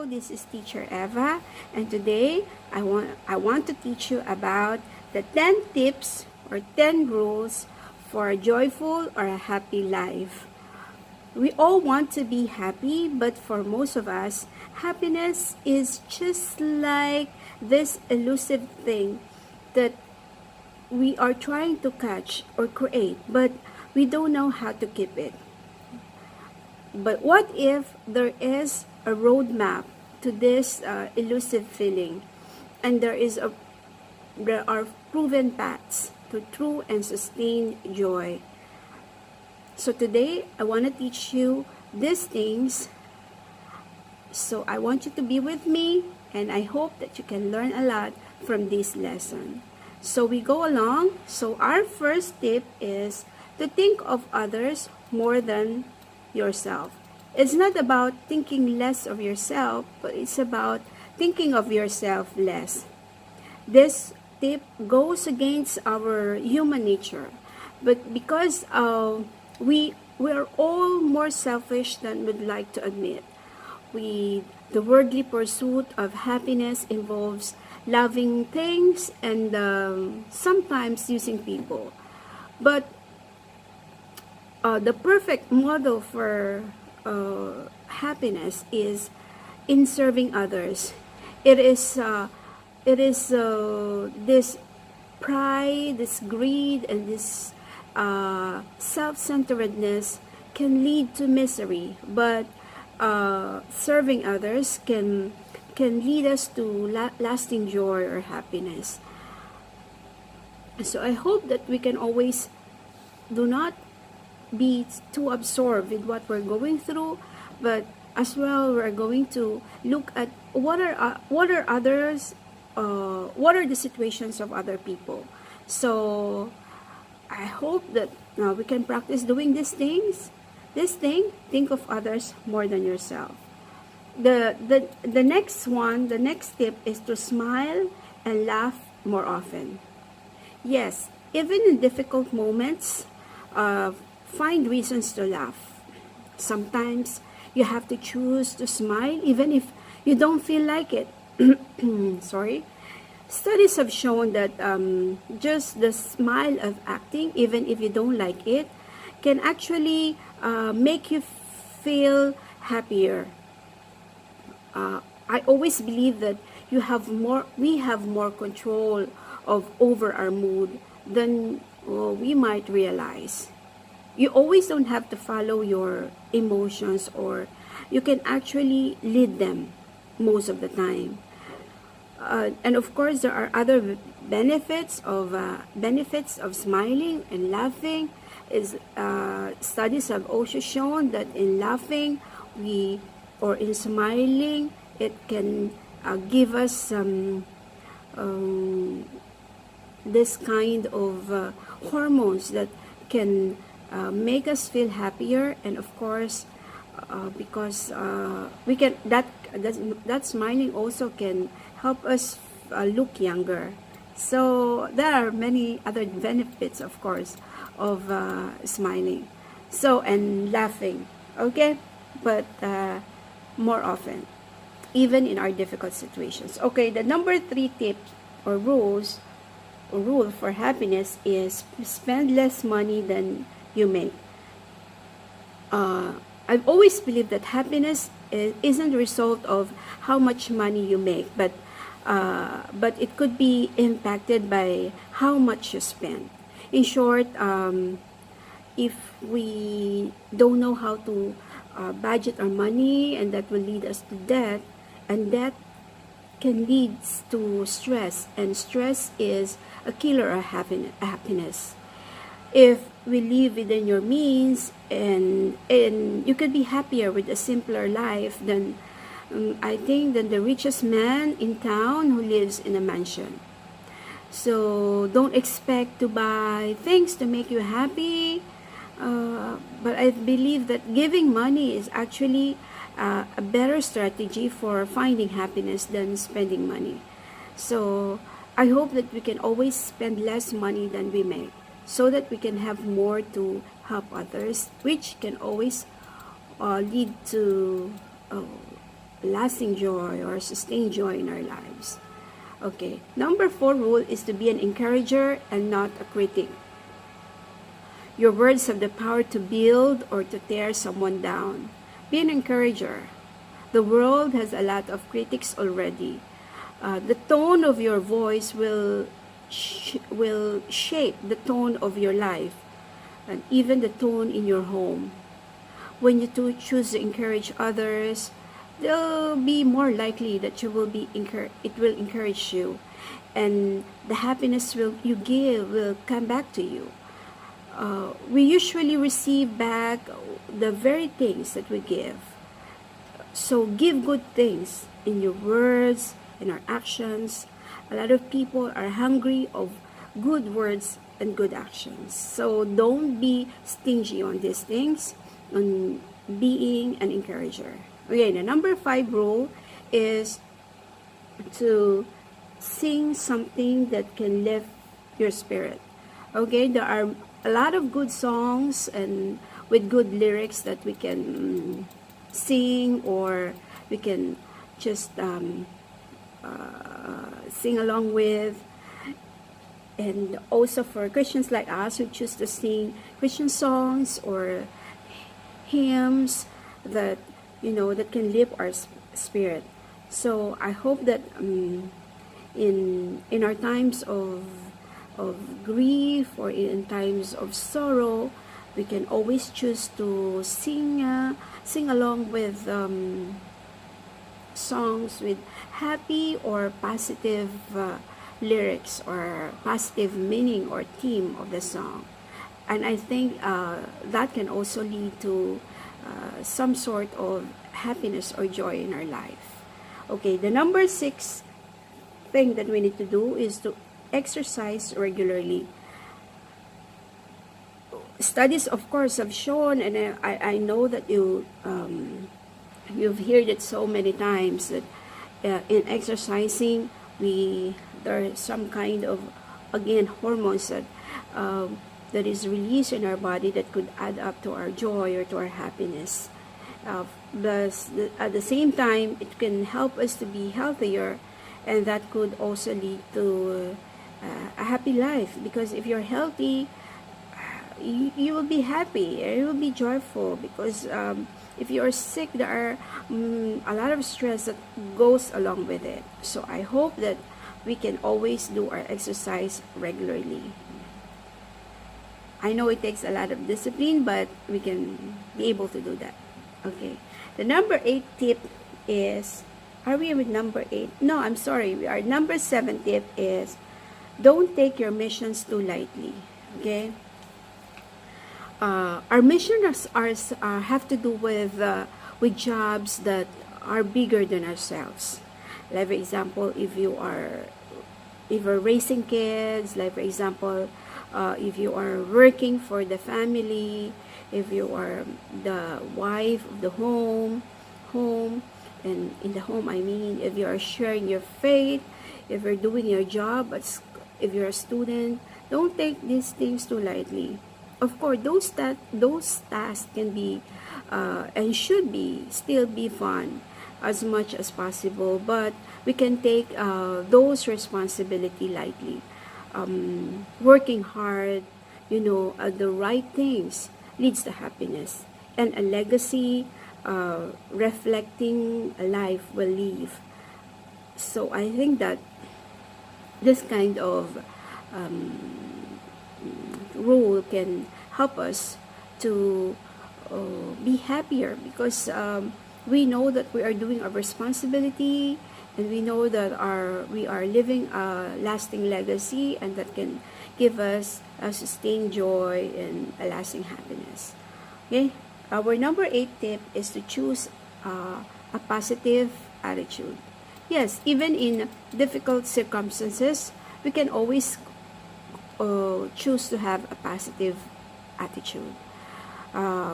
This is Teacher Eva, and today I want to teach you about the 10 tips or 10 rules for a joyful or a happy life. We all want to be happy, but for most of us, happiness is just like this elusive thing that we are trying to catch or create, but we don't know how to keep it. But what if there is a roadmap to this elusive feeling, and there are proven paths to true and sustained joy? So today I want to teach you these things. So I want you to be with me, and I hope that you can learn a lot from this lesson. So we go along. So our first tip is to think of others more than yourself. It's not about thinking less of yourself, but it's about thinking of yourself less. This tip goes against our human nature, but because we are all more selfish than we'd like to admit. The worldly pursuit of happiness involves loving things and sometimes using people. But the perfect model for happiness is in serving others. It is this pride, this greed, and this self-centeredness can lead to misery, but serving others can lead us to lasting joy or happiness. So I hope that we can always do not be too absorbed with what we're going through, but as well we're going to look at what are the situations of other people. So I hope that we can practice doing these things. Think of others more than yourself. The next tip is to smile and laugh more often. Yes, even in difficult moments, find reasons to laugh. Sometimes you have to choose to smile even if you don't feel like it. Sorry. Studies have shown that just the smile of acting, even if you don't like it, can actually make you feel happier. I always believe that we have more control over our mood than we might realize. You always don't have to follow your emotions, or you can actually lead them most of the time. And of course, there are other benefits of smiling and laughing. Studies have also shown that in laughing, in smiling, it can give us some this kind of hormones that can make us feel happier, and of course, because we can that smiling also can help us look younger. So there are many other benefits, of course, of smiling. So and laughing, okay, but more often, even in our difficult situations. Okay, the number 3 tip or rule for happiness is spend less money than you make. I've always believed that happiness isn't a result of how much money you make, but it could be impacted by how much you spend. In short, if we don't know how to budget our money, and that will lead us to debt, and debt can lead to stress, and stress is a killer of happiness. If we live within your means, and you could be happier with a simpler life than I think than the richest man in town who lives in a mansion. So don't expect to buy things to make you happy, but I believe that giving money is actually a better strategy for finding happiness than spending money. So I hope that we can always spend less money than we make, so that we can have more to help others, which can always lead to lasting joy or sustained joy in our lives. Okay, number 4 rule is to be an encourager and not a critic. Your words have the power to build or to tear someone down. Be an encourager. The world has a lot of critics already. The tone of your voice will shape the tone of your life and even the tone in your home. When you choose to encourage others, they'll be more likely that it will encourage you, and the happiness you give will come back to you. We usually receive back the very things that we give. So give good things in your words, in our actions. A lot of people are hungry of good words and good actions. So don't be stingy on these things, on being an encourager. Okay, the number 5 rule is to sing something that can lift your spirit. Okay, there are a lot of good songs and with good lyrics that we can sing, or we can just sing along with. And also for Christians like us who choose to sing Christian songs or hymns that that can lift our spirit. So I hope that in our times of grief or in times of sorrow, we can always choose to sing along with songs with happy or positive lyrics or positive meaning or theme of the song. And I think that can also lead to some sort of happiness or joy in our life. Okay, the number 6 thing that we need to do is to exercise regularly. Studies, of course, have shown, and I know that you've heard it so many times, that in exercising, there are some kind of, again, hormones that is released in our body that could add up to our joy or to our happiness. At the same time, it can help us to be healthier, and that could also lead to a happy life, because if you're healthy, you will be happy and you will be joyful, because if you're sick, there are a lot of stress that goes along with it. So I hope that we can always do our exercise regularly. I know it takes a lot of discipline, but we can be able to do that. Okay. The number 8 tip is, are we with number 8? No, I'm sorry. Our number 7 tip is, don't take your missions too lightly. Okay. Our missions have to do with jobs that are bigger than ourselves. Like for example, if you're raising kids, like for example, if you are working for the family, if you are the wife of the home, and in the home I mean, if you are sharing your faith, if you're doing your job, if you're a student, don't take these things too lightly. Of course, those tasks can be and should still be fun as much as possible, but we can take those responsibility lightly. Working hard, the right things leads to happiness, and a legacy reflecting a life will leave. So I think that this kind of rule can help us to be happier, because we know that we are doing our responsibility, and we know that we are living a lasting legacy, and that can give us a sustained joy and a lasting happiness. Okay, our number 8 tip is to choose a positive attitude. Yes, even in difficult circumstances, we can always choose to have a positive attitude.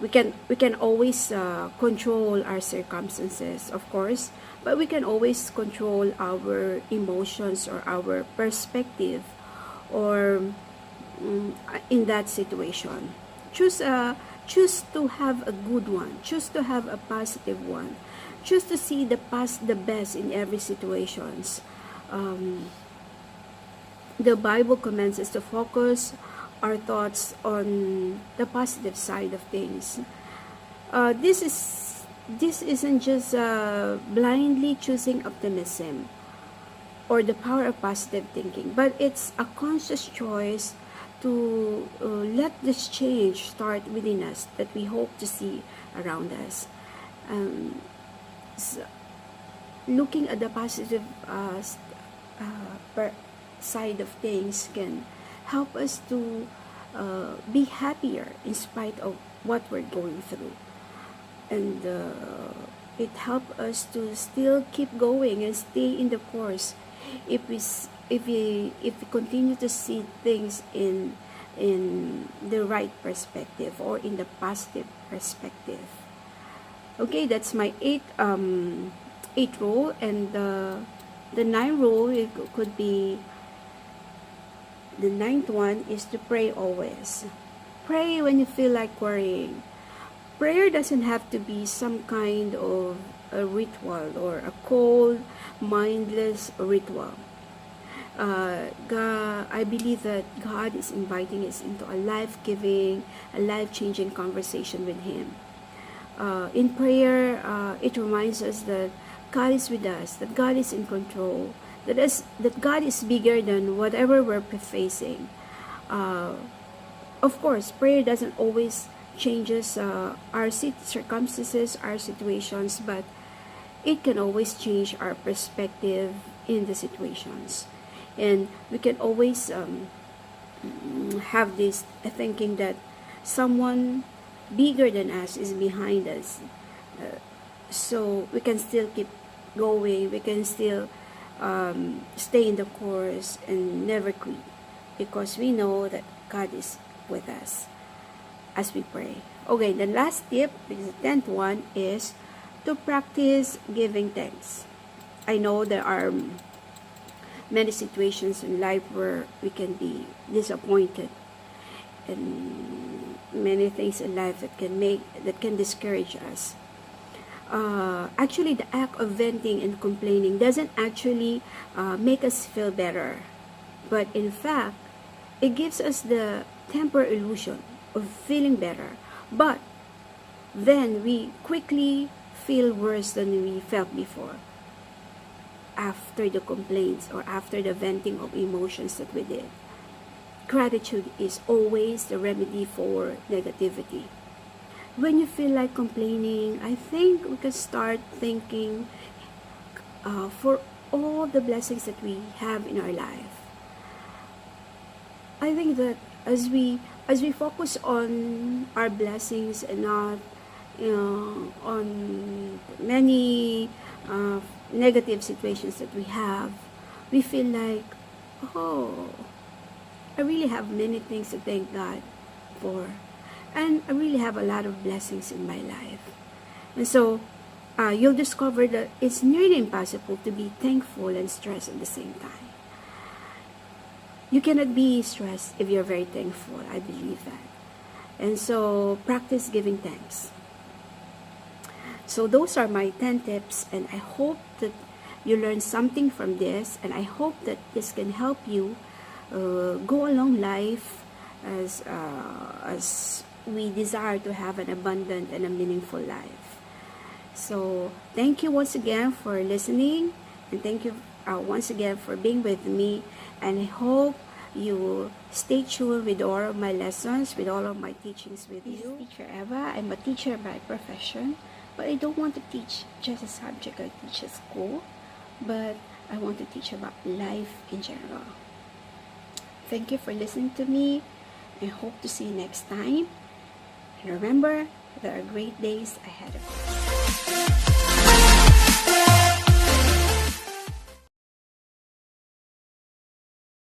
We can always control our circumstances, of course, but we can always control our emotions or our perspective or in that situation. Choose to have a good one. Choose to have a positive one. Choose to see the best in every situations. The Bible commands us to focus our thoughts on the positive side of things. This isn't just blindly choosing optimism or the power of positive thinking, but it's a conscious choice to let this change start within us that we hope to see around us. So looking at the positive side of things can help us to be happier in spite of what we're going through, and it helps us to still keep going and stay in the course if we continue to see things in the right perspective or in the positive perspective. Okay, that's my eight rule, and the 9 rule, it could be, the 9th one is to pray always. Pray when you feel like worrying. Prayer doesn't have to be some kind of a ritual or a cold, mindless ritual. I believe that God is inviting us into a life-giving, a life-changing conversation with Him. In prayer, it reminds us that God is with us, that God is in control, that God is bigger than whatever we're facing. Of course, prayer doesn't always changes our circumstances, our situations, but it can always change our perspective in the situations. And we can always have this thinking that someone bigger than us is behind us. So we can still keep going, we can still stay in the course and never quit, because we know that God is with us as we pray. Okay, the last tip, the 10th one, is to practice giving thanks. I know there are many situations in life where we can be disappointed, and many things in life that can discourage us. Actually, the act of venting and complaining doesn't actually make us feel better, but in fact, it gives us the temporary illusion of feeling better, but then we quickly feel worse than we felt before after the complaints or after the venting of emotions that we did. Gratitude is always the remedy for negativity. When you feel like complaining, I think we can start thinking for all the blessings that we have in our life. I think that as we focus on our blessings and not on many negative situations that we have, we feel like, oh, I really have many things to thank God for, and I really have a lot of blessings in my life. And so you'll discover that it's nearly impossible to be thankful and stressed at the same time. You cannot be stressed if you're very thankful. I believe that. And so practice giving thanks. So those are my 10 tips, and I hope that you learn something from this, and I hope that this can help you go along life as we desire to have an abundant and a meaningful life. So thank you once again for listening, and thank you once again for being with me, and I hope you stay tuned with all of my lessons, with all of my teachings with you. This is Teacher Eva. I'm a teacher by profession, but I don't want to teach just a subject I teach at school, but I want to teach about life in general. Thank you for listening to me. I hope to see you next time. And remember, there are great days ahead of you.